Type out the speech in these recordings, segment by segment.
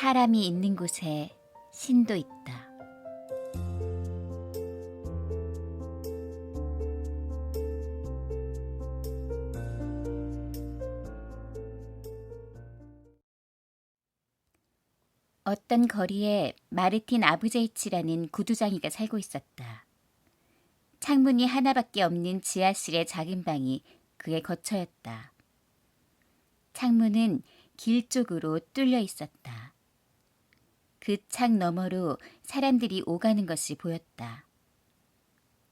사람이 있는 곳에 신도 있다. 어떤 거리에 마르틴 아브제이치라는 구두장이가 살고 있었다. 창문이 하나밖에 없는 지하실의 작은 방이 그의 거처였다. 창문은 길 쪽으로 뚫려 있었다. 그 창 너머로 사람들이 오가는 것이 보였다.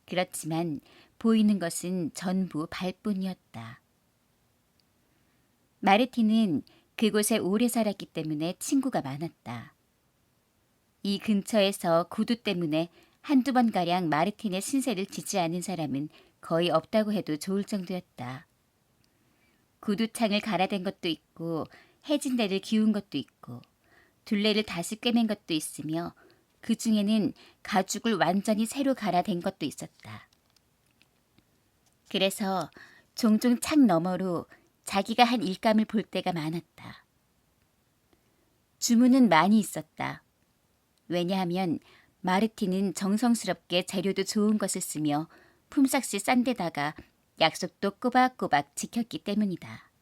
그렇지만 보이는 것은 전부 발뿐이었다. 마르틴은 그곳에 오래 살았기 때문에 친구가 많았다. 이 근처에서 구두 때문에 한두 번가량 마르틴의 신세를 지지 않은 사람은 거의 없다고 해도 좋을 정도였다. 구두창을 갈아댄 것도 있고 해진대를 기운 것도 있고 둘레를 다시 꿰맨 것도 있으며 그 중에는 가죽을 완전히 새로 갈아댄 것도 있었다. 그래서 종종 창 너머로 자기가 한 일감을 볼 때가 많았다. 주문은 많이 있었다. 왜냐하면 마르틴은 정성스럽게 재료도 좋은 것을 쓰며 품삯이 싼 데다가 약속도 꼬박꼬박 지켰기 때문이다.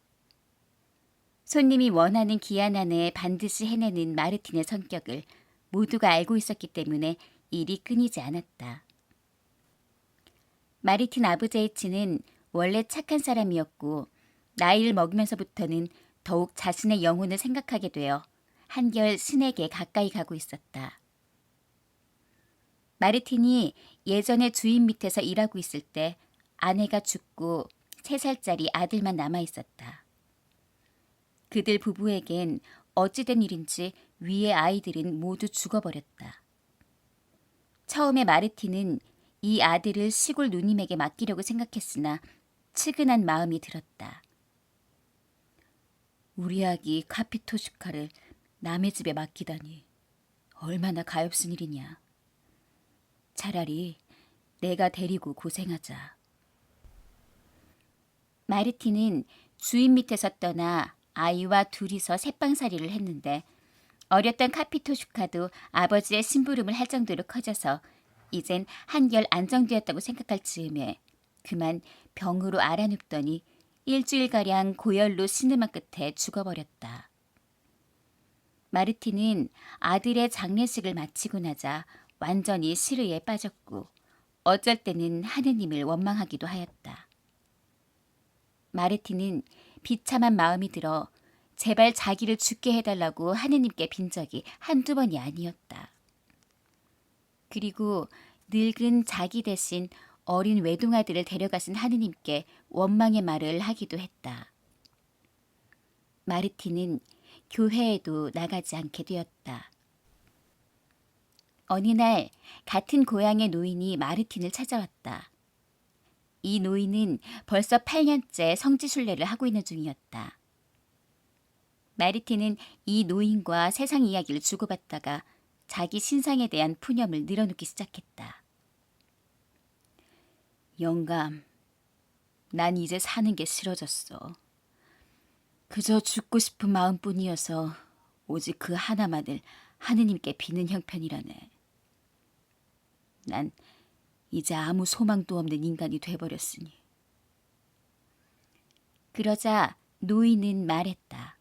손님이 원하는 기한 안에 반드시 해내는 마르틴의 성격을 모두가 알고 있었기 때문에 일이 끊이지 않았다. 마르틴 아브제이치는 원래 착한 사람이었고 나이를 먹으면서부터는 더욱 자신의 영혼을 생각하게 되어 한결 신에게 가까이 가고 있었다. 마르틴이 예전에 주인 밑에서 일하고 있을 때 아내가 죽고 3살짜리 아들만 남아 있었다. 그들 부부에겐 어찌된 일인지 위의 아이들은 모두 죽어버렸다. 처음에 마르틴은 이 아들을 시골 누님에게 맡기려고 생각했으나 측은한 마음이 들었다. 우리 아기 카피토슈카를 남의 집에 맡기다니 얼마나 가엾은 일이냐. 차라리 내가 데리고 고생하자. 마르틴은 주인 밑에서 떠나 아이와 둘이서 새빵살이를 했는데 어렸던 카피토슈카도 아버지의 심부름을 할 정도로 커져서 이젠 한결 안정되었다고 생각할 즈음에 그만 병으로 앓아눕더니 일주일가량 고열로 신음한 끝에 죽어버렸다. 마르틴은 아들의 장례식을 마치고 나자 완전히 시르에 빠졌고 어쩔 때는 하느님을 원망하기도 하였다. 마르틴은 비참한 마음이 들어 제발 자기를 죽게 해달라고 하느님께 빈 적이 한두 번이 아니었다. 그리고 늙은 자기 대신 어린 외동아들을 데려가신 하느님께 원망의 말을 하기도 했다. 마르틴은 교회에도 나가지 않게 되었다. 어느 날 같은 고향의 노인이 마르틴을 찾아왔다. 이 노인은 벌써 8년째 성지순례를 하고 있는 중이었다. 마르틴은 이 노인과 세상 이야기를 주고받다가 자기 신상에 대한 푸념을 늘어놓기 시작했다. 영감, 난 이제 사는 게 싫어졌어. 그저 죽고 싶은 마음뿐이어서 오직 그 하나만을 하느님께 비는 형편이라네. 난 이제 아무 소망도 없는 인간이 돼버렸으니. 그러자 노인은 말했다.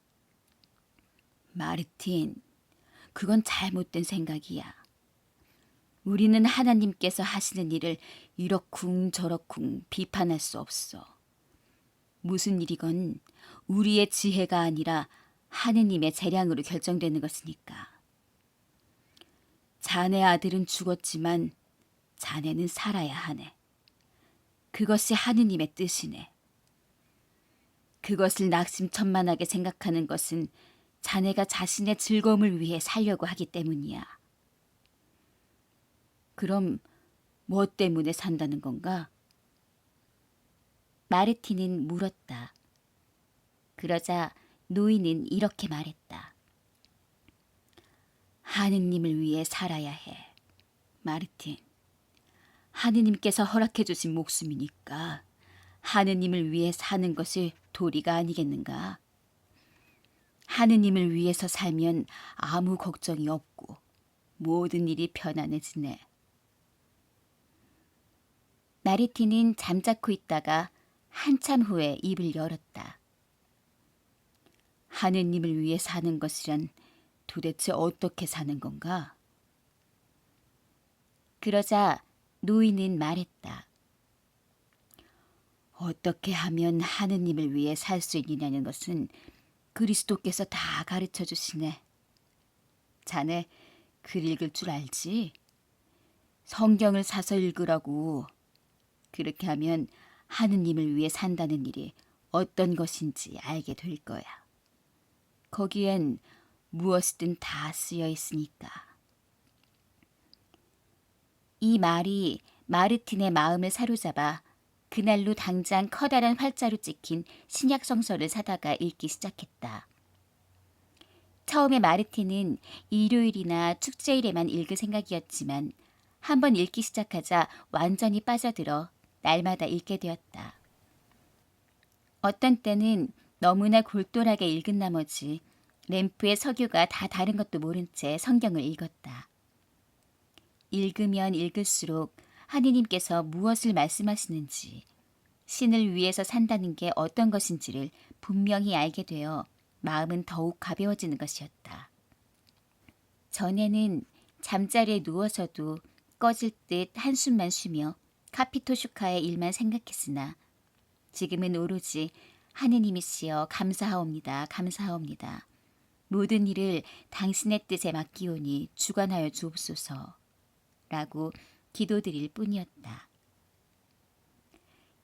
마르틴, 그건 잘못된 생각이야. 우리는 하나님께서 하시는 일을 이러쿵 저러쿵 비판할 수 없어. 무슨 일이건 우리의 지혜가 아니라 하느님의 재량으로 결정되는 것이니까. 자네 아들은 죽었지만 자네는 살아야 하네. 그것이 하느님의 뜻이네. 그것을 낙심천만하게 생각하는 것은 자네가 자신의 즐거움을 위해 살려고 하기 때문이야. 그럼 뭐 때문에 산다는 건가? 마르틴은 물었다. 그러자 노인은 이렇게 말했다. 하느님을 위해 살아야 해. 마르틴, 하느님께서 허락해 주신 목숨이니까 하느님을 위해 사는 것이 도리가 아니겠는가? 하느님을 위해서 살면 아무 걱정이 없고 모든 일이 편안해지네. 마르티는 잠자코 있다가 한참 후에 입을 열었다. 하느님을 위해 사는 것이란 도대체 어떻게 사는 건가? 그러자 노인은 말했다. 어떻게 하면 하느님을 위해 살 수 있느냐는 것은 그리스도께서 다 가르쳐 주시네. 자네 글 읽을 줄 알지? 성경을 사서 읽으라고. 그렇게 하면 하느님을 위해 산다는 일이 어떤 것인지 알게 될 거야. 거기엔 무엇이든 다 쓰여 있으니까. 이 말이 마르틴의 마음을 사로잡아 그날로 당장 커다란 활자로 찍힌 신약 성서를 사다가 읽기 시작했다. 처음에 마르틴은 일요일이나 축제일에만 읽을 생각이었지만 한번 읽기 시작하자 완전히 빠져들어 날마다 읽게 되었다. 어떤 때는 너무나 골똘하게 읽은 나머지 램프의 석유가 다 다른 것도 모른 채 성경을 읽었다. 읽으면 읽을수록 하느님께서 무엇을 말씀하시는지, 신을 위해서 산다는 게 어떤 것인지를 분명히 알게 되어 마음은 더욱 가벼워지는 것이었다. 전에는 잠자리에 누워서도 꺼질 듯 한숨만 쉬며 카피토슈카의 일만 생각했으나 지금은 오로지 하느님이시여 감사하옵니다. 감사하옵니다. 모든 일을 당신의 뜻에 맡기오니 주관하여 주옵소서 라고 기도드릴 뿐이었다.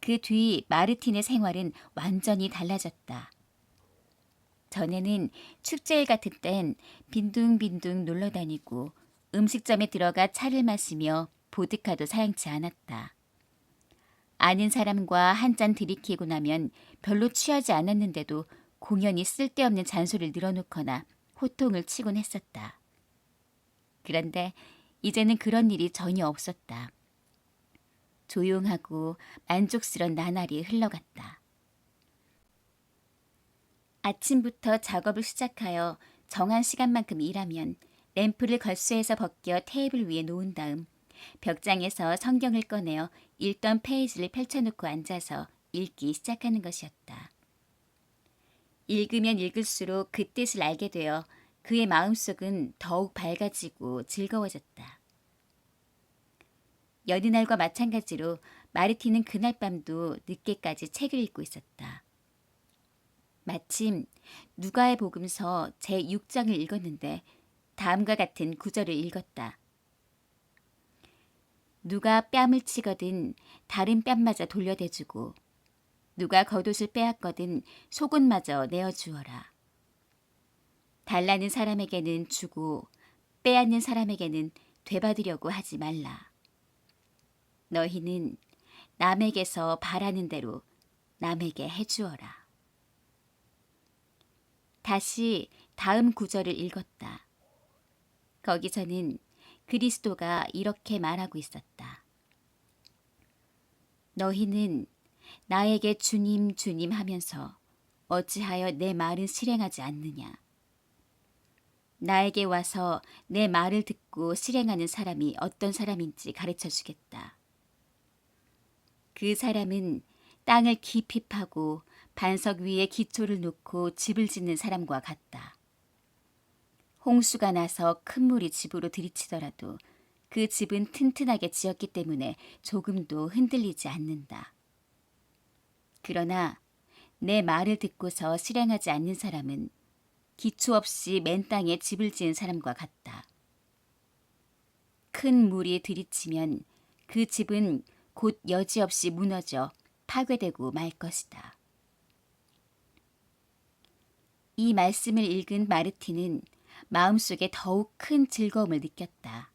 그 뒤 마르틴의 생활은 완전히 달라졌다. 전에는 축제일 같은 땐 빈둥빈둥 놀러다니고 음식점에 들어가 차를 마시며 보드카도 사양치 않았다. 아는 사람과 한 잔 들이키고 나면 별로 취하지 않았는데도 공연히 쓸데없는 잔소리를 늘어놓거나 호통을 치곤 했었다. 그런데 이제는 그런 일이 전혀 없었다. 조용하고 만족스런 나날이 흘러갔다. 아침부터 작업을 시작하여 정한 시간만큼 일하면 램프를 걸쇠에서 벗겨 테이블 위에 놓은 다음 벽장에서 성경을 꺼내어 읽던 페이지를 펼쳐놓고 앉아서 읽기 시작하는 것이었다. 읽으면 읽을수록 그 뜻을 알게 되어 그의 마음속은 더욱 밝아지고 즐거워졌다. 여느 날과 마찬가지로 마르틴은 그날 밤도 늦게까지 책을 읽고 있었다. 마침 누가의 복음서 제6장을 읽었는데 다음과 같은 구절을 읽었다. 누가 뺨을 치거든 다른 뺨마저 돌려대주고 누가 겉옷을 빼앗거든 속옷마저 내어주어라. 달라는 사람에게는 주고 빼앗는 사람에게는 되받으려고 하지 말라. 너희는 남에게서 바라는 대로 남에게 해주어라. 다시 다음 구절을 읽었다. 거기서는 그리스도가 이렇게 말하고 있었다. 너희는 나에게 주님 주님 하면서 어찌하여 내 말은 실행하지 않느냐. 나에게 와서 내 말을 듣고 실행하는 사람이 어떤 사람인지 가르쳐 주겠다. 그 사람은 땅을 깊이 파고 반석 위에 기초를 놓고 집을 짓는 사람과 같다. 홍수가 나서 큰 물이 집으로 들이치더라도 그 집은 튼튼하게 지었기 때문에 조금도 흔들리지 않는다. 그러나 내 말을 듣고서 실행하지 않는 사람은 기초 없이 맨 땅에 집을 지은 사람과 같다. 큰 물이 들이치면 그 집은 곧 여지없이 무너져 파괴되고 말 것이다. 이 말씀을 읽은 마르틴은 마음속에 더욱 큰 즐거움을 느꼈다.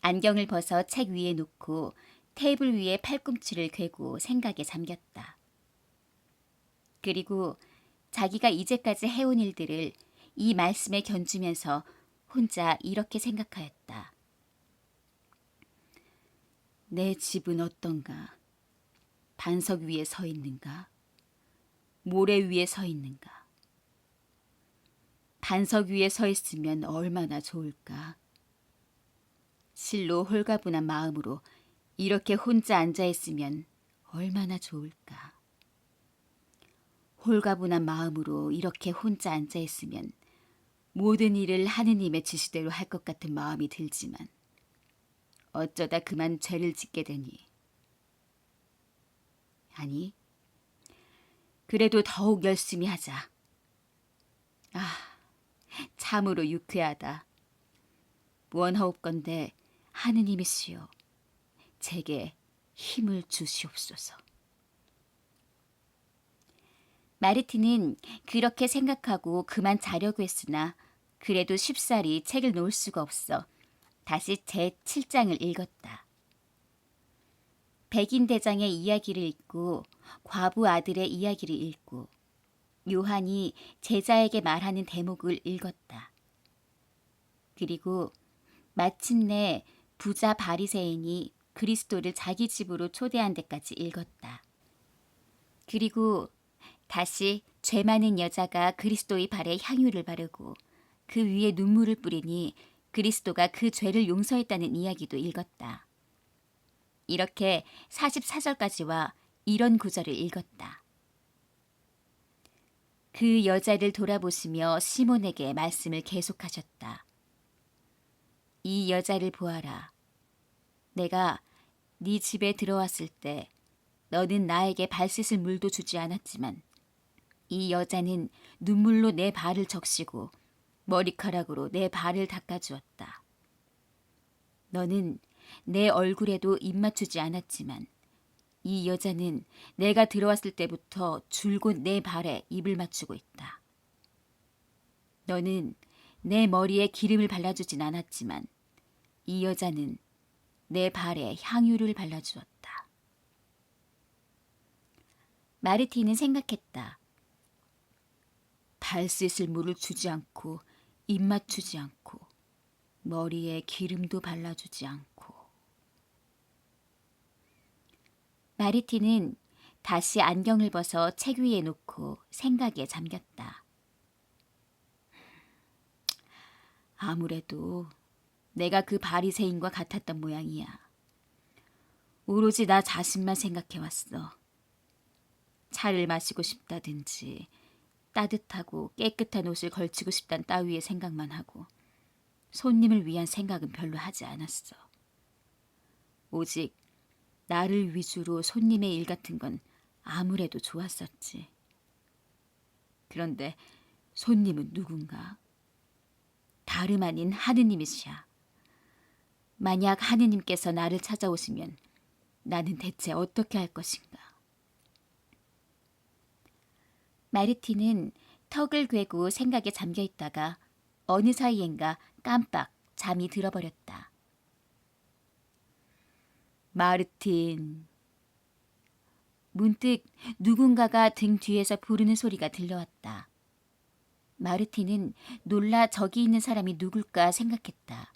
안경을 벗어 책 위에 놓고 테이블 위에 팔꿈치를 괴고 생각에 잠겼다. 그리고 자기가 이제까지 해온 일들을 이 말씀에 견주면서 혼자 이렇게 생각하였다. 내 집은 어떤가? 반석 위에 서 있는가? 모래 위에 서 있는가? 반석 위에 서 있으면 얼마나 좋을까. 실로 홀가분한 마음으로 이렇게 혼자 앉아 있으면 얼마나 좋을까. 홀가분한 마음으로 이렇게 혼자 앉아 있으면 모든 일을 하느님의 지시대로 할 것 같은 마음이 들지만 어쩌다 그만 죄를 짓게 되니. 아니, 그래도 더욱 열심히 하자. 아, 참으로 유쾌하다. 원하옵건대 하느님이시여, 제게 힘을 주시옵소서. 마르틴은 그렇게 생각하고 그만 자려고 했으나 그래도 쉽사리 책을 놓을 수가 없어 다시 제7장을 읽었다. 백인 대장의 이야기를 읽고 과부 아들의 이야기를 읽고 요한이 제자에게 말하는 대목을 읽었다. 그리고 마침내 부자 바리새인이 그리스도를 자기 집으로 초대한 데까지 읽었다. 그리고 다시 죄 많은 여자가 그리스도의 발에 향유를 바르고 그 위에 눈물을 뿌리니 그리스도가 그 죄를 용서했다는 이야기도 읽었다. 이렇게 44절까지와 이런 구절을 읽었다. 그 여자를 돌아보시며 시몬에게 말씀을 계속하셨다. 이 여자를 보아라. 내가 네 집에 들어왔을 때 너는 나에게 발 씻을 물도 주지 않았지만 이 여자는 눈물로 내 발을 적시고 머리카락으로 내 발을 닦아주었다. 너는 내 얼굴에도 입 맞추지 않았지만 이 여자는 내가 들어왔을 때부터 줄곧 내 발에 입을 맞추고 있다. 너는 내 머리에 기름을 발라주진 않았지만 이 여자는 내 발에 향유를 발라주었다. 마르틴은 생각했다. 발 씻을 물을 주지 않고 입 맞추지 않고 머리에 기름도 발라주지 않고. 마르틴은 다시 안경을 벗어 책 위에 놓고 생각에 잠겼다. 아무래도 내가 그 바리새인과 같았던 모양이야. 오로지 나 자신만 생각해왔어. 차를 마시고 싶다든지 따뜻하고 깨끗한 옷을 걸치고 싶단 따위의 생각만 하고 손님을 위한 생각은 별로 하지 않았어. 오직 나를 위주로 손님의 일 같은 건 아무래도 좋았었지. 그런데 손님은 누군가? 다름 아닌 하느님이시야. 만약 하느님께서 나를 찾아오시면 나는 대체 어떻게 할 것인가? 마르틴은 턱을 괴고 생각에 잠겨 있다가 어느 사이엔가 깜빡 잠이 들어버렸다. 마르틴. 문득 누군가가 등 뒤에서 부르는 소리가 들려왔다. 마르틴은 놀라 저기 있는 사람이 누굴까 생각했다.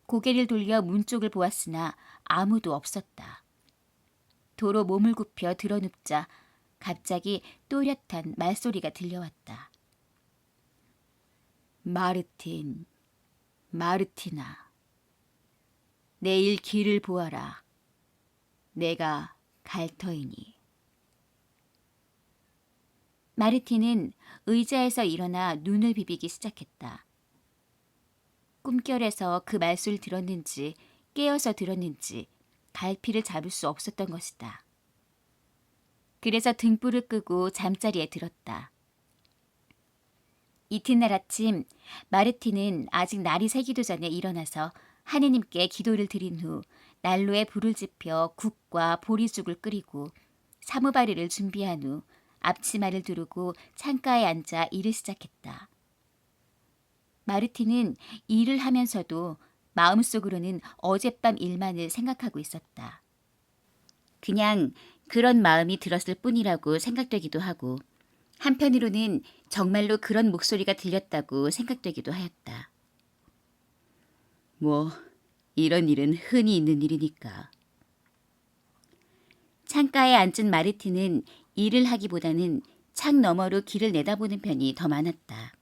고개를 돌려 문 쪽을 보았으나 아무도 없었다. 도로 몸을 굽혀 드러눕자 갑자기 또렷한 말소리가 들려왔다. 마르틴, 마르티나, 내일 길을 보아라. 내가 갈 터이니. 마르틴은 의자에서 일어나 눈을 비비기 시작했다. 꿈결에서 그 말소리를 들었는지 깨어서 들었는지 갈피를 잡을 수 없었던 것이다. 그래서 등불을 끄고 잠자리에 들었다. 이튿날 아침 마르틴은 아직 날이 새기도 전에 일어나서 하느님께 기도를 드린 후 난로에 불을 지펴 국과 보리죽을 끓이고 사무바리를 준비한 후 앞치마를 두르고 창가에 앉아 일을 시작했다. 마르틴은 일을 하면서도 마음속으로는 어젯밤 일만을 생각하고 있었다. 그냥 그런 마음이 들었을 뿐이라고 생각되기도 하고 한편으로는 정말로 그런 목소리가 들렸다고 생각되기도 하였다. 뭐 이런 일은 흔히 있는 일이니까. 창가에 앉은 마르틴은 일을 하기보다는 창 너머로 길을 내다보는 편이 더 많았다.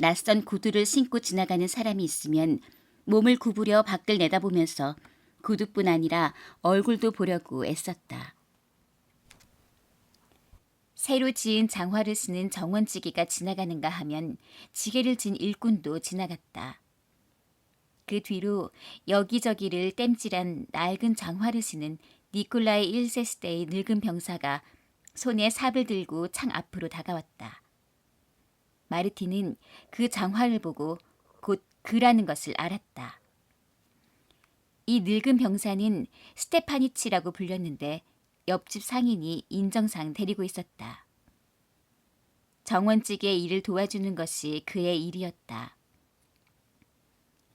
낯선 구두를 신고 지나가는 사람이 있으면 몸을 구부려 밖을 내다보면서 구두뿐 아니라 얼굴도 보려고 애썼다. 새로 지은 장화를 쓰는 정원지기가 지나가는가 하면 지게를 진 일꾼도 지나갔다. 그 뒤로 여기저기를 땜질한 낡은 장화를 신은 니콜라이 1세시대의 늙은 병사가 손에 삽을 들고 창 앞으로 다가왔다. 마르틴은 그 장화를 보고 곧 그라는 것을 알았다. 이 늙은 병사는 스테파니치라고 불렸는데 옆집 상인이 인정상 데리고 있었다. 정원찌개의 일을 도와주는 것이 그의 일이었다.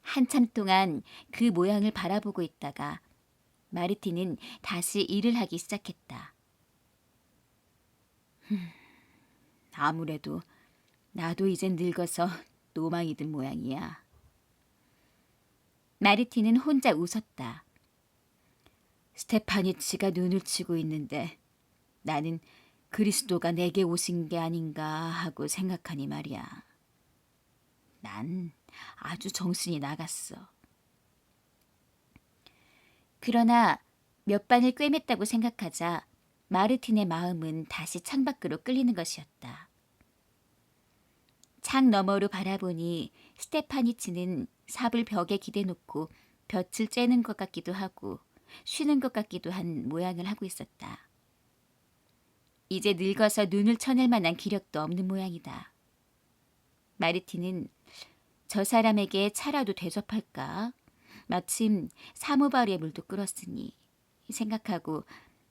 한참 동안 그 모양을 바라보고 있다가 마르틴은 다시 일을 하기 시작했다. 아무래도 나도 이젠 늙어서 노망이 든 모양이야. 마르틴은 혼자 웃었다. 스테파니치가 눈을 치고 있는데 나는 그리스도가 내게 오신 게 아닌가 하고 생각하니 말이야. 난 아주 정신이 나갔어. 그러나 몇 반을 꿰맸다고 생각하자 마르틴의 마음은 다시 창밖으로 끌리는 것이었다. 창 너머로 바라보니 스테파니치는 삽을 벽에 기대놓고 볕을 쬐는 것 같기도 하고 쉬는 것 같기도 한 모양을 하고 있었다. 이제 늙어서 눈을 쳐낼 만한 기력도 없는 모양이다. 마르틴은 저 사람에게 차라도 대접할까? 마침 사모바리에 물도 끓었으니 생각하고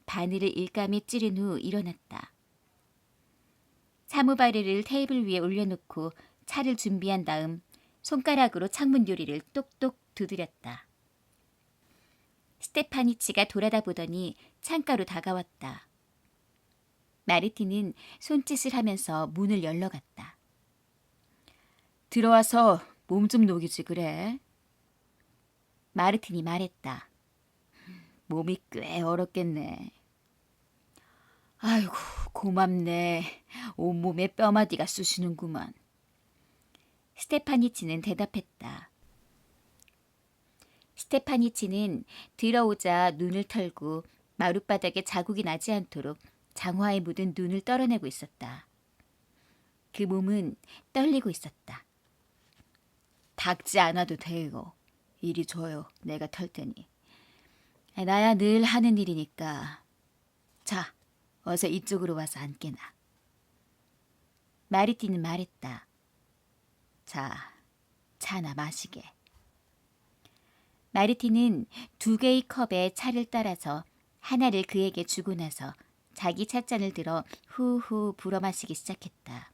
바늘을 일감에 찌른 후 일어났다. 사모바리를 테이블 위에 올려놓고 차를 준비한 다음 손가락으로 창문 유리를 똑똑 두드렸다. 스테파니치가 돌아다 보더니 창가로 다가왔다. 마르틴은 손짓을 하면서 문을 열러갔다. 들어와서 몸 좀 녹이지 그래. 마르틴이 말했다. 몸이 꽤 얼었겠네. 아이고 고맙네. 온몸에 뼈마디가 쑤시는구만. 스테파니치는 대답했다. 스테파니치는 들어오자 눈을 털고 마룻바닥에 자국이 나지 않도록 장화에 묻은 눈을 떨어내고 있었다. 그 몸은 떨리고 있었다. 닦지 않아도 돼요. 이리 줘요. 내가 털 테니. 나야 늘 하는 일이니까. 자, 어서 이쪽으로 와서 앉게나. 마르틴은 말했다. 자, 차나 마시게. 마르틴은 2개의 컵에 차를 따라서 하나를 그에게 주고 나서 자기 찻잔을 들어 후후 불어 마시기 시작했다.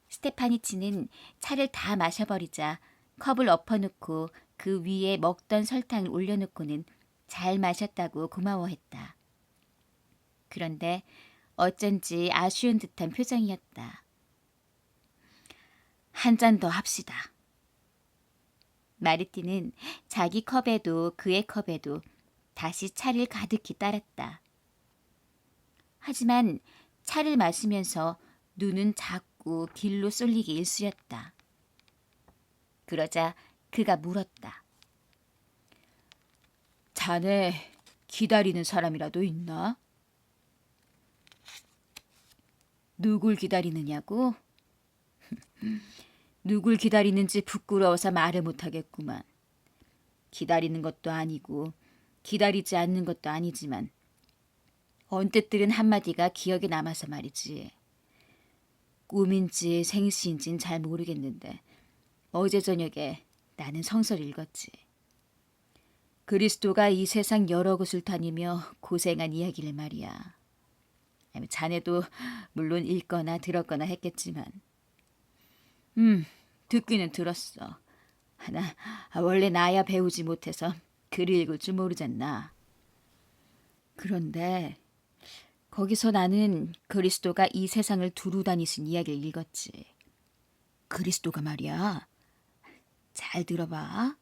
스테파니치는 차를 다 마셔버리자 컵을 엎어놓고 그 위에 먹던 설탕을 올려놓고는 잘 마셨다고 고마워했다. 그런데 어쩐지 아쉬운 듯한 표정이었다. 한 잔 더 합시다. 마르틴은 자기 컵에도 그의 컵에도 다시 차를 가득히 따랐다. 하지만 차를 마시면서 눈은 자꾸 길로 쏠리기 일쑤였다. 그러자 그가 물었다. 자네 기다리는 사람이라도 있나? 누굴 기다리느냐고? 누굴 기다리는지 부끄러워서 말을 못하겠구만. 기다리는 것도 아니고 기다리지 않는 것도 아니지만 언뜻 들은 한마디가 기억에 남아서 말이지. 꿈인지 생시인지는 잘 모르겠는데 어제 저녁에 나는 성서를 읽었지. 그리스도가 이 세상 여러 곳을 다니며 고생한 이야기를 말이야. 자네도 물론 읽거나 들었거나 했겠지만 듣기는 들었어. 하나 원래 나야 배우지 못해서 글을 읽을 줄 모르잖나. 그런데 거기서 나는 그리스도가 이 세상을 두루 다니신 이야기를 읽었지. 그리스도가 말이야. 잘 들어봐.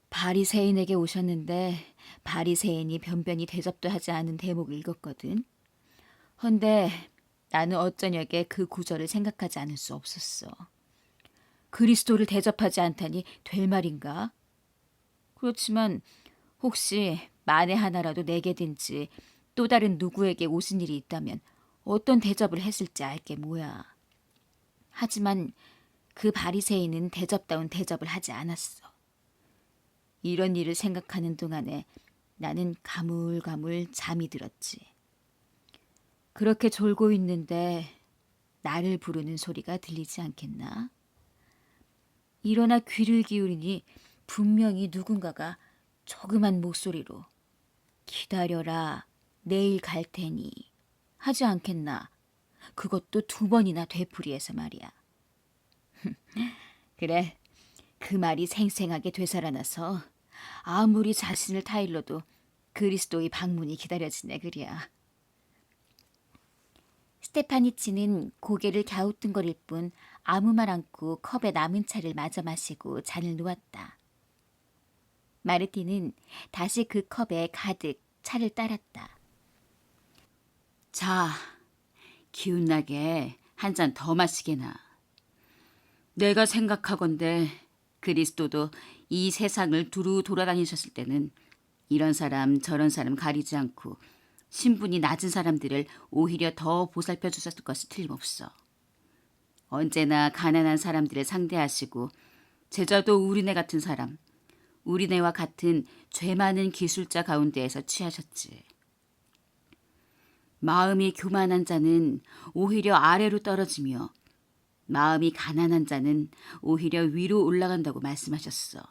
바리새인에게 오셨는데 바리새인이 변변히 대접도 하지 않은 대목을 읽었거든. 헌데 나는 어쩌냐게 그 구절을 생각하지 않을 수 없었어. 그리스도를 대접하지 않다니 될 말인가? 그렇지만 혹시 만에 하나라도 내게 든지 또 다른 누구에게 오신 일이 있다면 어떤 대접을 했을지 알게 뭐야. 하지만 그 바리새인은 대접다운 대접을 하지 않았어. 이런 일을 생각하는 동안에 나는 가물가물 잠이 들었지. 그렇게 졸고 있는데 나를 부르는 소리가 들리지 않겠나? 일어나 귀를 기울이니 분명히 누군가가 조그만 목소리로 기다려라, 내일 갈 테니 하지 않겠나? 그것도 2번이나 되풀이해서 말이야. 그래, 그 말이 생생하게 되살아나서 아무리 자신을 타일러도 그리스도의 방문이 기다려지네 그랴. 스테파니치는 고개를 갸우뚱거릴 뿐 아무 말 않고 컵에 남은 차를 마저 마시고 잔을 놓았다. 마르티는 다시 그 컵에 가득 차를 따랐다. 자, 기운나게 한 잔 더 마시게나. 내가 생각하건대 그리스도도 이 세상을 두루 돌아다니셨을 때는 이런 사람 저런 사람 가리지 않고 신분이 낮은 사람들을 오히려 더 보살펴 주셨을 것이 틀림없어. 언제나 가난한 사람들을 상대하시고 제자도 우리네 같은 사람, 우리네와 같은 죄 많은 기술자 가운데에서 취하셨지. 마음이 교만한 자는 오히려 아래로 떨어지며 마음이 가난한 자는 오히려 위로 올라간다고 말씀하셨어.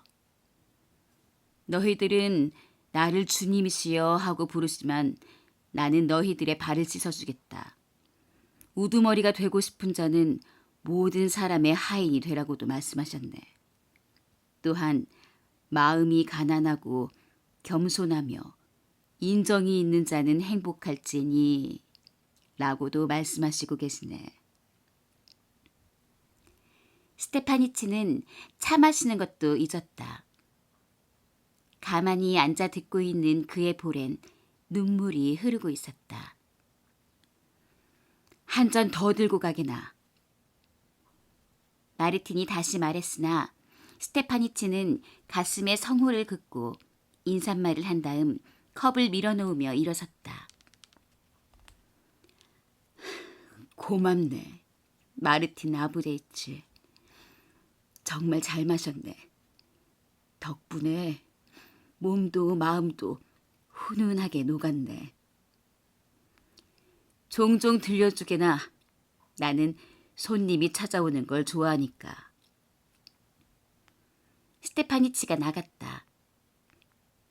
너희들은 나를 주님이시여 하고 부르지만 나는 너희들의 발을 씻어주겠다. 우두머리가 되고 싶은 자는 모든 사람의 하인이 되라고도 말씀하셨네. 또한 마음이 가난하고 겸손하며 인정이 있는 자는 행복할지니 라고도 말씀하시고 계시네. 스테파니치는 차 마시는 것도 잊었다. 가만히 앉아 듣고 있는 그의 볼엔 눈물이 흐르고 있었다. 한 잔 더 들고 가게나. 마르틴이 다시 말했으나 스테파니치는 가슴에 성호를 긋고 인사말을 한 다음 컵을 밀어놓으며 일어섰다. 고맙네. 마르틴 아브데이치. 정말 잘 마셨네. 덕분에 몸도 마음도 훈훈하게 녹았네. 종종 들려주게나. 나는 손님이 찾아오는 걸 좋아하니까. 스테파니치가 나갔다.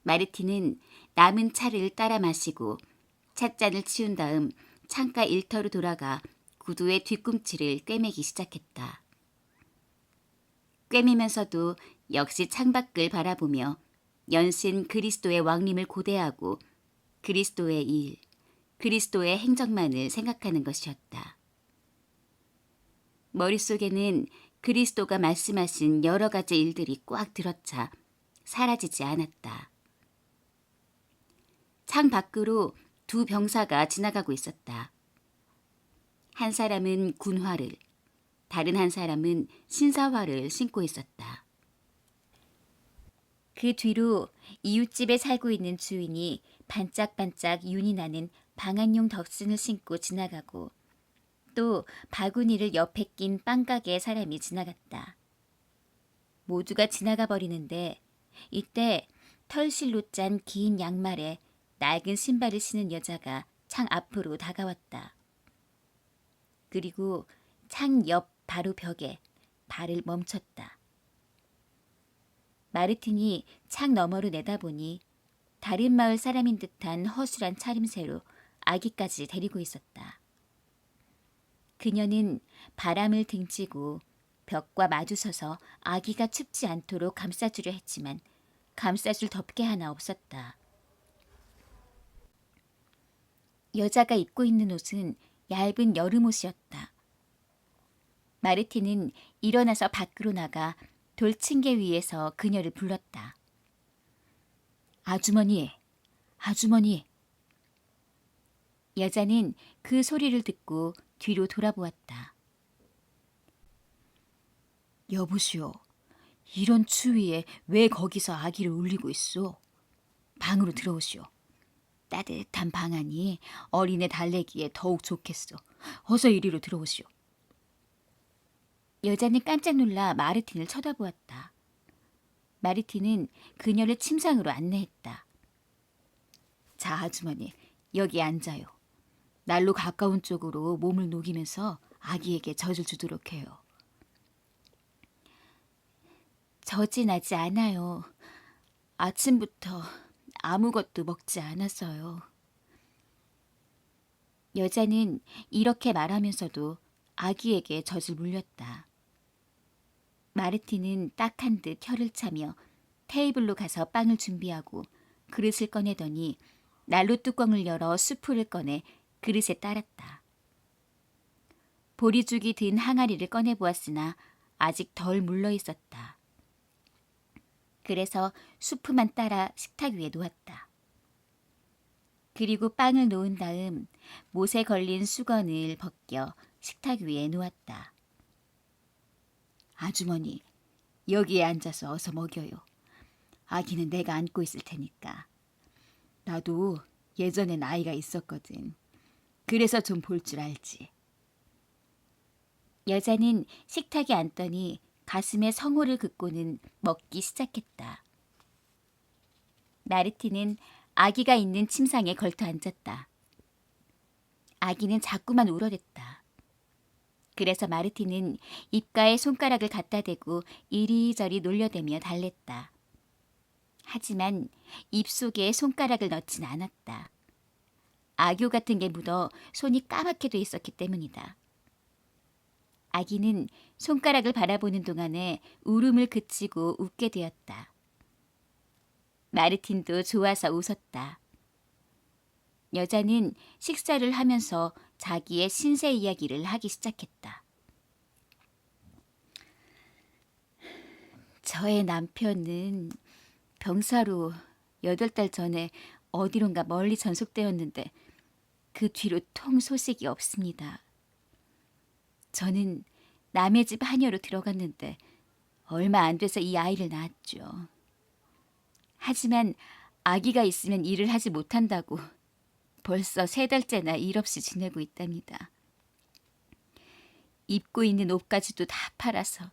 마르틴은 남은 차를 따라 마시고 찻잔을 치운 다음 창가 일터로 돌아가 구두의 뒤꿈치를 꿰매기 시작했다. 꿰매면서도 역시 창밖을 바라보며 연신 그리스도의 왕림을 고대하고 그리스도의 일, 그리스도의 행적만을 생각하는 것이었다. 머릿속에는 그리스도가 말씀하신 여러 가지 일들이 꽉 들어차 사라지지 않았다. 창 밖으로 2 병사가 지나가고 있었다. 한 사람은 군화를, 다른 한 사람은 신사화를 신고 있었다. 그 뒤로 이웃집에 살고 있는 주인이 반짝반짝 윤이 나는 방한용 덕슨을 신고 지나가고 또 바구니를 옆에 낀 빵가게의 사람이 지나갔다. 모두가 지나가 버리는데 이때 털실로 짠 긴 양말에 낡은 신발을 신은 여자가 창 앞으로 다가왔다. 그리고 창 옆 바로 벽에 발을 멈췄다. 마르틴이 창 너머로 내다보니 다른 마을 사람인 듯한 허술한 차림새로 아기까지 데리고 있었다. 그녀는 바람을 등지고 벽과 마주서서 아기가 춥지 않도록 감싸주려 했지만 감싸줄 덮개 하나 없었다. 여자가 입고 있는 옷은 얇은 여름옷이었다. 마르틴은 일어나서 밖으로 나가 돌층계 위에서 그녀를 불렀다. 아주머니, 아주머니. 여자는 그 소리를 듣고 뒤로 돌아보았다. 여보시오, 이런 추위에 왜 거기서 아기를 울리고 있소? 방으로 들어오시오. 따뜻한 방 안이 어린애 달래기에 더욱 좋겠소. 어서 이리로 들어오시오. 여자는 깜짝 놀라 마르틴을 쳐다보았다. 마르틴은 그녀를 침상으로 안내했다. 자, 아주머니, 여기 앉아요. 날로 가까운 쪽으로 몸을 녹이면서 아기에게 젖을 주도록 해요. 젖이 나지 않아요. 아침부터 아무것도 먹지 않았어요. 여자는 이렇게 말하면서도 아기에게 젖을 물렸다. 마르틴은 딱한 듯 혀를 차며 테이블로 가서 빵을 준비하고 그릇을 꺼내더니 난로 뚜껑을 열어 수프를 꺼내 그릇에 따랐다. 보리죽이 든 항아리를 꺼내보았으나 아직 덜 물러 있었다. 그래서 수프만 따라 식탁 위에 놓았다. 그리고 빵을 놓은 다음 못에 걸린 수건을 벗겨 식탁 위에 놓았다. 아주머니, 여기에 앉아서 어서 먹여요. 아기는 내가 안고 있을 테니까. 나도 예전엔 아이가 있었거든. 그래서 좀 볼 줄 알지. 여자는 식탁에 앉더니 가슴에 성호를 긋고는 먹기 시작했다. 마르틴은 아기가 있는 침상에 걸터 앉았다. 아기는 자꾸만 울어댔다. 그래서 마르틴은 입가에 손가락을 갖다 대고 이리저리 놀려대며 달랬다. 하지만 입속에 손가락을 넣진 않았다. 악교 같은 게 묻어 손이 까맣게 돼 있었기 때문이다. 아기는 손가락을 바라보는 동안에 울음을 그치고 웃게 되었다. 마르틴도 좋아서 웃었다. 여자는 식사를 하면서 자기의 신세 이야기를 하기 시작했다. 저의 남편은 병사로 8달 전에 어디론가 멀리 전속되었는데 그 뒤로 통 소식이 없습니다. 저는 남의 집 하녀로 들어갔는데 얼마 안 돼서 이 아이를 낳았죠. 하지만 아기가 있으면 일을 하지 못한다고 벌써 3달째나 일 없이 지내고 있답니다. 입고 있는 옷까지도 다 팔아서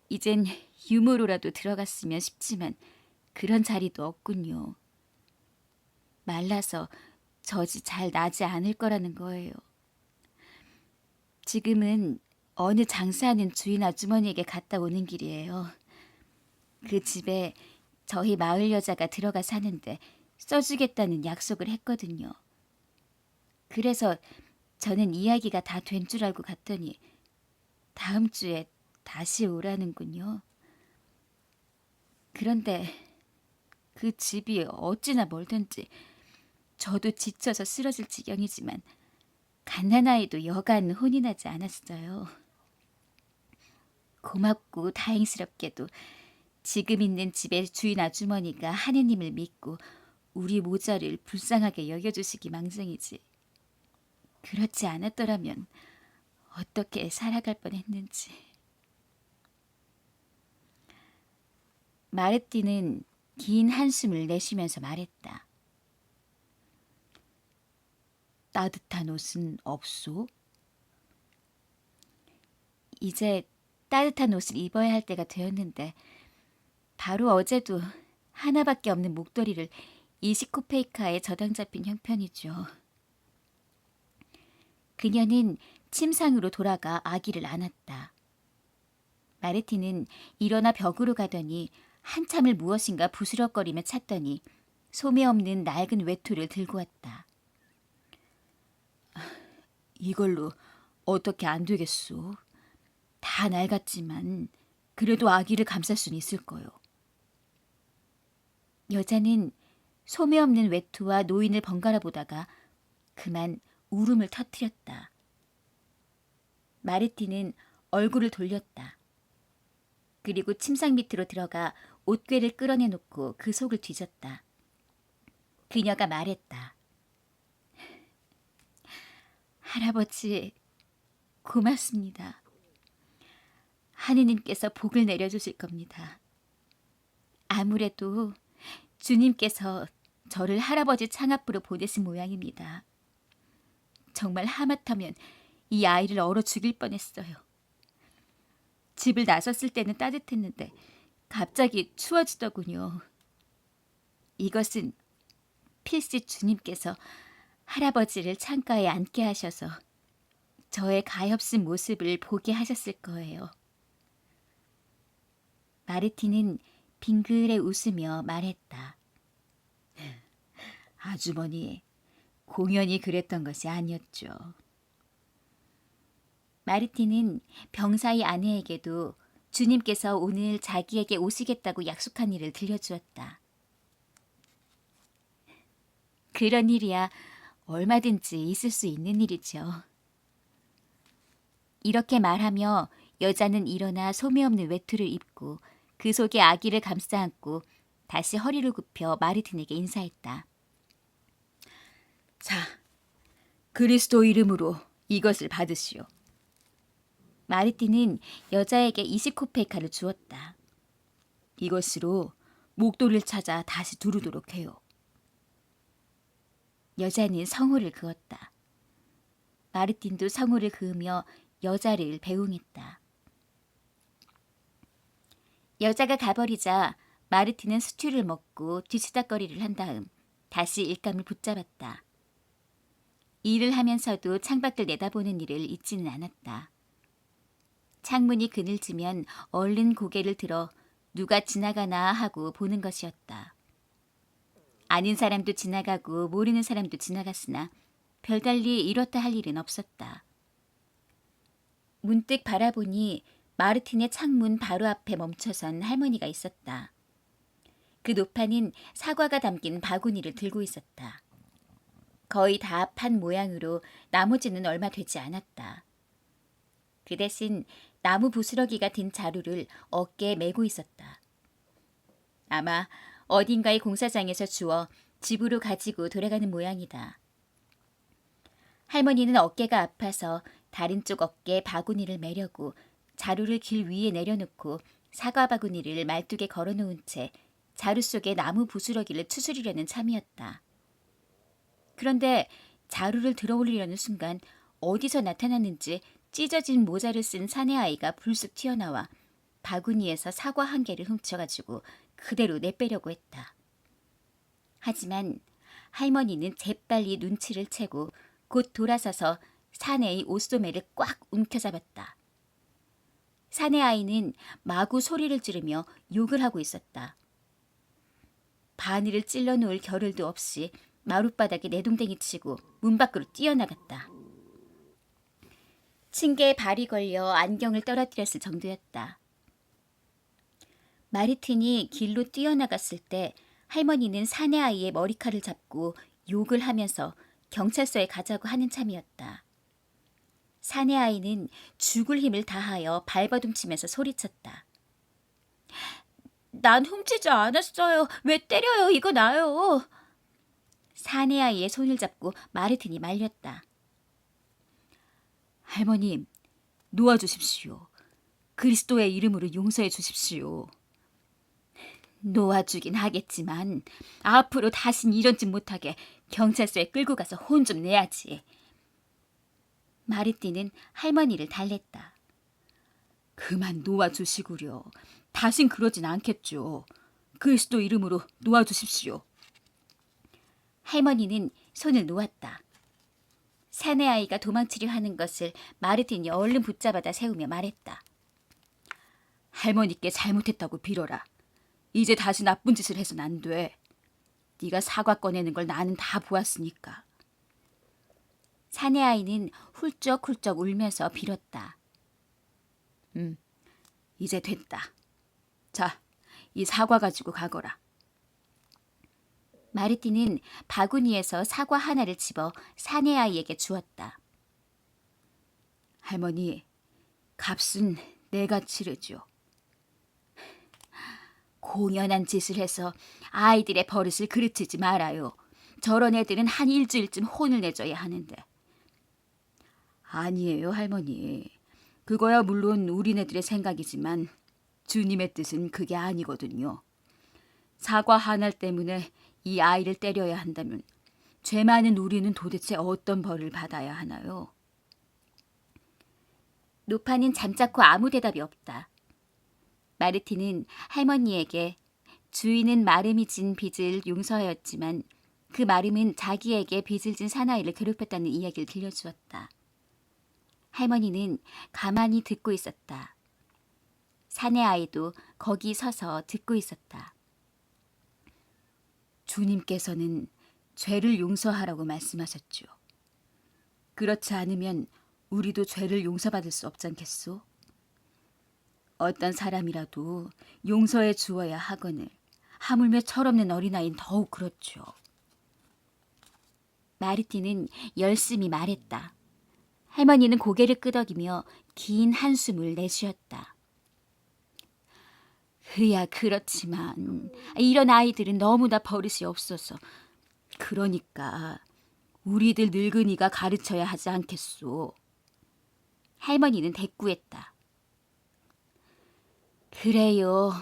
이젠 유모로라도 들어갔으면 싶지만 그런 자리도 없군요. 말라서 젖이 잘 나지 않을 거라는 거예요. 지금은 어느 장사하는 주인 아주머니에게 갔다 오는 길이에요. 그 집에 저희 마을 여자가 들어가 사는데 써주겠다는 약속을 했거든요. 그래서 저는 이야기가 다 된 줄 알고 갔더니 다음 주에 다시 오라는군요. 그런데 그 집이 어찌나 멀던지 저도 지쳐서 쓰러질 지경이지만 갓난아이도 여간 혼이 나지 않았어요. 고맙고 다행스럽게도 지금 있는 집의 주인 아주머니가 하느님을 믿고 우리 모자를 불쌍하게 여겨주시기 망정이지. 그렇지 않았더라면 어떻게 살아갈 뻔했는지. 마르틴은 긴 한숨을 내쉬면서 말했다. 따뜻한 옷은 없소? 이제 따뜻한 옷을 입어야 할 때가 되었는데 바로 어제도 하나밖에 없는 목도리를 이시코페이카에 저당 잡힌 형편이죠. 그녀는 침상으로 돌아가 아기를 안았다. 마르틴은 일어나 벽으로 가더니 한참을 무엇인가 부스럭거리며 찾더니 소매 없는 낡은 외투를 들고 왔다. 이걸로 어떻게 안 되겠소? 다 낡았지만 그래도 아기를 감쌀 수는 있을 거요. 여자는 소매 없는 외투와 노인을 번갈아 보다가 그만 울음을 터뜨렸다. 마르틴은 얼굴을 돌렸다. 그리고 침상 밑으로 들어가 옷꿰를 끌어내놓고 그 속을 뒤졌다. 그녀가 말했다. 할아버지, 고맙습니다. 하느님께서 복을 내려주실 겁니다. 아무래도 주님께서 저를 할아버지 창 앞으로 보내신 모양입니다. 정말 하마터면 이 아이를 얼어 죽일 뻔했어요. 집을 나섰을 때는 따뜻했는데 갑자기 추워지더군요. 이것은 필시 주님께서 할아버지를 창가에 앉게 하셔서 저의 가엾은 모습을 보게 하셨을 거예요. 마르티는 빙그레 웃으며 말했다. 아주머니, 공연히 그랬던 것이 아니었죠. 마르티는 병사의 아내에게도 주님께서 오늘 자기에게 오시겠다고 약속한 일을 들려주었다. 그런 일이야 얼마든지 있을 수 있는 일이죠. 이렇게 말하며 여자는 일어나 소매 없는 외투를 입고 그 속에 아기를 감싸 안고 다시 허리를 굽혀 마르틴에게 인사했다. 자, 그리스도 이름으로 이것을 받으시오. 마르틴은 여자에게 20코페이카를 주었다. 이것으로 목도를 찾아 다시 두르도록 해요. 여자는 성호를 그었다. 마르틴도 성호를 그으며 여자를 배웅했다. 여자가 가버리자 마르틴은 스튜를 먹고 뒤치다꺼리를 한 다음 다시 일감을 붙잡았다. 일을 하면서도 창밖을 내다보는 일을 잊지는 않았다. 창문이 그늘지면 얼른 고개를 들어 누가 지나가나 하고 보는 것이었다. 아는 사람도 지나가고 모르는 사람도 지나갔으나 별달리 이렇다 할 일은 없었다. 문득 바라보니 마르틴의 창문 바로 앞에 멈춰선 할머니가 있었다. 그 노파는 사과가 담긴 바구니를 들고 있었다. 거의 다 판 모양으로 나머지는 얼마 되지 않았다. 그 대신 나무 부스러기가 든 자루를 어깨에 메고 있었다. 아마 어딘가의 공사장에서 주워 집으로 가지고 돌아가는 모양이다. 할머니는 어깨가 아파서 다른 쪽 어깨에 바구니를 매려고 자루를 길 위에 내려놓고 사과 바구니를 말뚝에 걸어놓은 채 자루 속에 나무 부스러기를 추스리려는 참이었다. 그런데 자루를 들어올리려는 순간 어디서 나타났는지 찢어진 모자를 쓴 사내아이가 불쑥 튀어나와 바구니에서 사과 한 개를 훔쳐가지고 그대로 내빼려고 했다. 하지만 할머니는 재빨리 눈치를 채고 곧 돌아서서 사내의 옷소매를 꽉 움켜잡았다. 사내아이는 마구 소리를 지르며 욕을 하고 있었다. 바늘을 찔러놓을 겨를도 없이 마룻바닥에 내동댕이 치고 문 밖으로 뛰어나갔다. 층계에 발이 걸려 안경을 떨어뜨렸을 정도였다. 마르틴이 길로 뛰어나갔을 때 할머니는 사내아이의 머리칼을 잡고 욕을 하면서 경찰서에 가자고 하는 참이었다. 사내아이는 죽을 힘을 다하여 발버둥치면서 소리쳤다. 난 훔치지 않았어요. 왜 때려요? 이거 나요. 사내아이의 손을 잡고 마르틴이 말렸다. 할머님, 놓아주십시오. 그리스도의 이름으로 용서해 주십시오. 놓아주긴 하겠지만 앞으로 다신 이런 짓 못하게 경찰서에 끌고 가서 혼 좀 내야지. 마르틴은 할머니를 달랬다. 그만 놓아주시구려. 다신 그러진 않겠죠. 그리스도 이름으로 놓아주십시오. 할머니는 손을 놓았다. 사내아이가 도망치려 하는 것을 마르틴이 얼른 붙잡아다 세우며 말했다. 할머니께 잘못했다고 빌어라. 이제 다시 나쁜 짓을 해선 안 돼. 네가 사과 꺼내는 걸 나는 다 보았으니까. 사내아이는 훌쩍훌쩍 울면서 빌었다. 이제 됐다. 자, 이 사과 가지고 가거라. 마르틴은 바구니에서 사과 하나를 집어 사내아이에게 주었다. 할머니, 값은 내가 치르죠. 공연한 짓을 해서 아이들의 버릇을 그르치지 말아요. 저런 애들은 한 일주일쯤 혼을 내줘야 하는데. 아니에요, 할머니. 그거야 물론 우리네들의 생각이지만 주님의 뜻은 그게 아니거든요. 사과 하나 때문에 이 아이를 때려야 한다면 죄 많은 우리는 도대체 어떤 벌을 받아야 하나요? 노파는 잠자코 아무 대답이 없다. 마르틴은 할머니에게 주인은 마름이 진 빚을 용서하였지만 그 마름은 자기에게 빚을 진 사나이를 괴롭혔다는 이야기를 들려주었다. 할머니는 가만히 듣고 있었다. 사내 아이도 거기 서서 듣고 있었다. 주님께서는 죄를 용서하라고 말씀하셨죠. 그렇지 않으면 우리도 죄를 용서받을 수 없지 않겠소? 어떤 사람이라도 용서해 주어야 하거늘 하물며 철없는 어린아이는 더욱 그렇죠. 마르틴은 열심히 말했다. 할머니는 고개를 끄덕이며 긴 한숨을 내쉬었다. 그야 그렇지만 이런 아이들은 너무나 버릇이 없어서 그러니까 우리들 늙은이가 가르쳐야 하지 않겠소. 할머니는 대꾸했다. 그래요.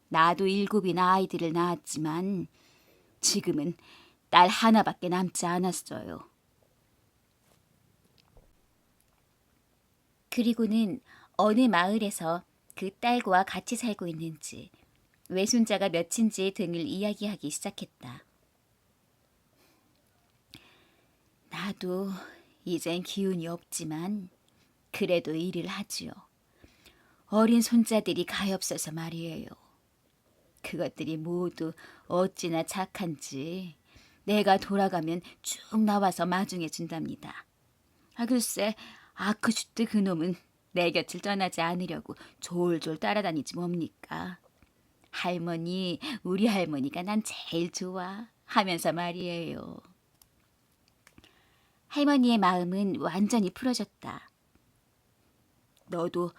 나도 7이나 아이들을 낳았지만 지금은 딸 하나밖에 남지 않았어요. 그리고는 어느 마을에서 그 딸과 같이 살고 있는지 외손자가 몇인지의 등을 이야기하기 시작했다. 나도 이젠 기운이 없지만 그래도 일을 하지요. 어린 손자들이 가엾어서 말이에요. 그것들이 모두 어찌나 착한지 내가 돌아가면 쭉 나와서 마중해 준답니다. 글쎄 아크슈트 그놈은 내 곁을 떠나지 않으려고 졸졸 따라다니지 뭡니까. 할머니, 우리 할머니가 난 제일 좋아 하면서 말이에요. 할머니의 마음은 완전히 풀어졌다. 너도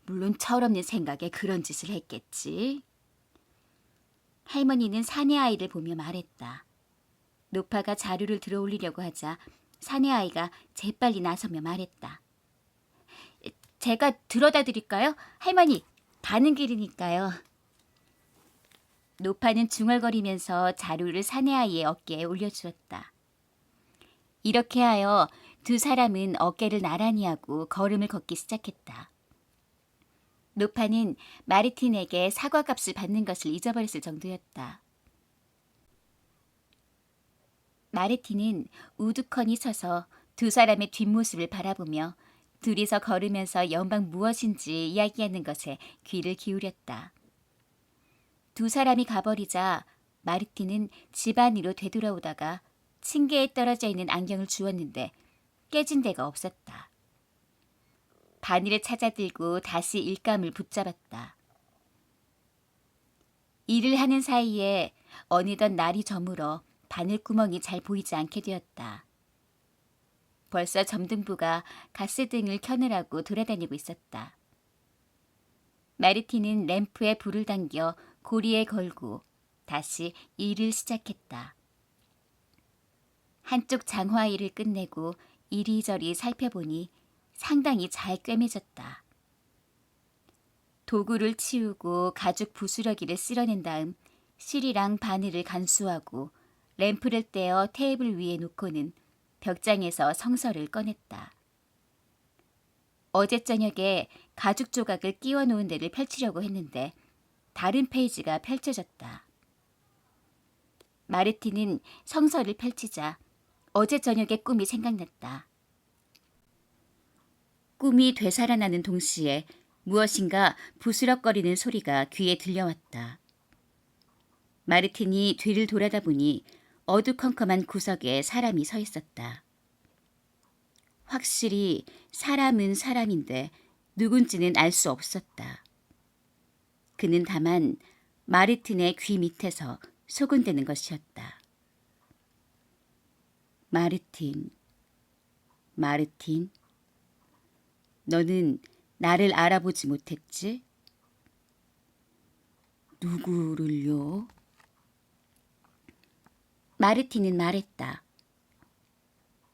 물론 철없는 생각에 그런 짓을 했겠지. 할머니는 사내 아이를 보며 말했다. 노파가 자루를 들어 올리려고 하자 사내 아이가 재빨리 나서며 말했다. 제가 들어다 드릴까요? 할머니, 가는 길이니까요. 노파는 중얼거리면서 자루를 사내 아이의 어깨에 올려주었다. 이렇게 하여 두 사람은 어깨를 나란히 하고 걸음을 걷기 시작했다. 노파는 마르틴에게 사과값을 받는 것을 잊어버렸을 정도였다. 마르틴은 우두커니 서서 두 사람의 뒷모습을 바라보며 둘이서 걸으면서 연방 무엇인지 이야기하는 것에 귀를 기울였다. 두 사람이 가버리자 마르틴은 집 안으로 되돌아오다가 층계에 떨어져 있는 안경을 주웠는데 깨진 데가 없었다. 바늘을 찾아들고 다시 일감을 붙잡았다. 일을 하는 사이에 어느덧 날이 저물어 바늘구멍이 잘 보이지 않게 되었다. 벌써 점등부가 가스등을 켜느라고 돌아다니고 있었다. 마르틴은 램프에 불을 당겨 고리에 걸고 다시 일을 시작했다. 한쪽 장화 일을 끝내고 이리저리 살펴보니 상당히 잘 꿰매졌다. 도구를 치우고 가죽 부스러기를 쓸어낸 다음 실이랑 바늘을 간수하고 램프를 떼어 테이블 위에 놓고는 벽장에서 성서를 꺼냈다. 어제 저녁에 가죽 조각을 끼워 놓은 데를 펼치려고 했는데 다른 페이지가 펼쳐졌다. 마르틴은 성서를 펼치자 어제 저녁의 꿈이 생각났다. 꿈이 되살아나는 동시에 무엇인가 부스럭거리는 소리가 귀에 들려왔다. 마르틴이 뒤를 돌아다 보니 어두컴컴한 구석에 사람이 서 있었다. 확실히 사람은 사람인데 누군지는 알 수 없었다. 그는 다만 마르틴의 귀 밑에서 소곤대는 것이었다. 마르틴, 마르틴, 너는 나를 알아보지 못했지? 누구를요? 마르틴은 말했다.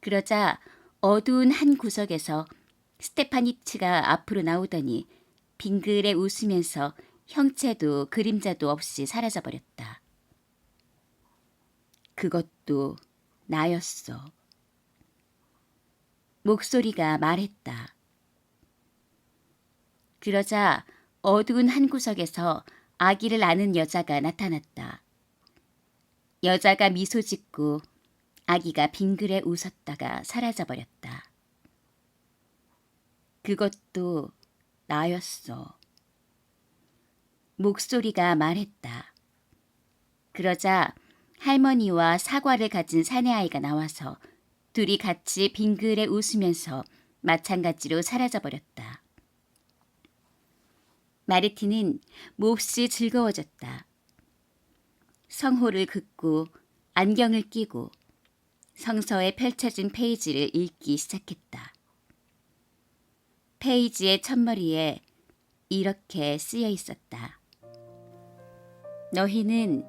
그러자 어두운 한 구석에서 스테파니치가 앞으로 나오더니 빙그레 웃으면서 형체도 그림자도 없이 사라져버렸다. 그것도 나였어. 목소리가 말했다. 그러자 어두운 한 구석에서 아기를 낳는 여자가 나타났다. 여자가 미소 짓고 아기가 빙그레 웃었다가 사라져버렸다. 그것도 나였어. 목소리가 말했다. 그러자 할머니와 사과를 가진 사내아이가 나와서 둘이 같이 빙그레 웃으면서 마찬가지로 사라져버렸다. 마르틴은 몹시 즐거워졌다. 성호를 긋고 안경을 끼고 성서에 펼쳐진 페이지를 읽기 시작했다. 페이지의 첫머리에 이렇게 쓰여 있었다. 너희는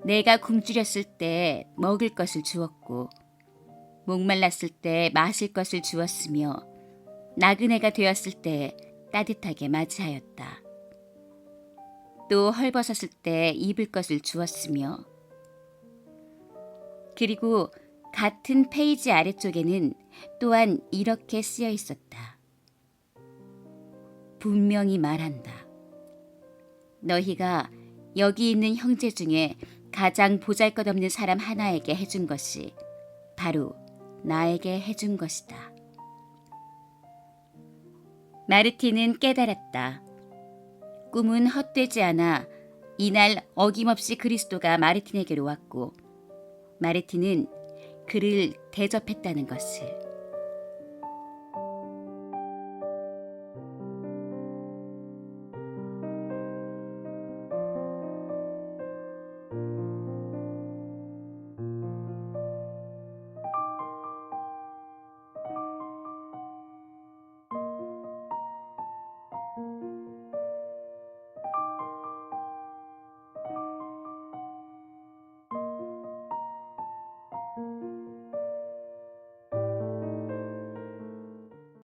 내가 굶주렸을 때 먹을 것을 주었고 목말랐을 때 마실 것을 주었으며 나그네가 되었을 때 따뜻하게 맞이하였다. 또 헐벗었을 때 입을 것을 주었으며 그리고 같은 페이지 아래쪽에는 또한 이렇게 쓰여 있었다. 분명히 말한다. 너희가 여기 있는 형제 중에 가장 보잘것없는 사람 하나에게 해준 것이 바로 나에게 해준 것이다. 마르틴은 깨달았다. 꿈은 헛되지 않아 이날 어김없이 그리스도가 마르틴에게로 왔고 마르틴은 그를 대접했다는 것을.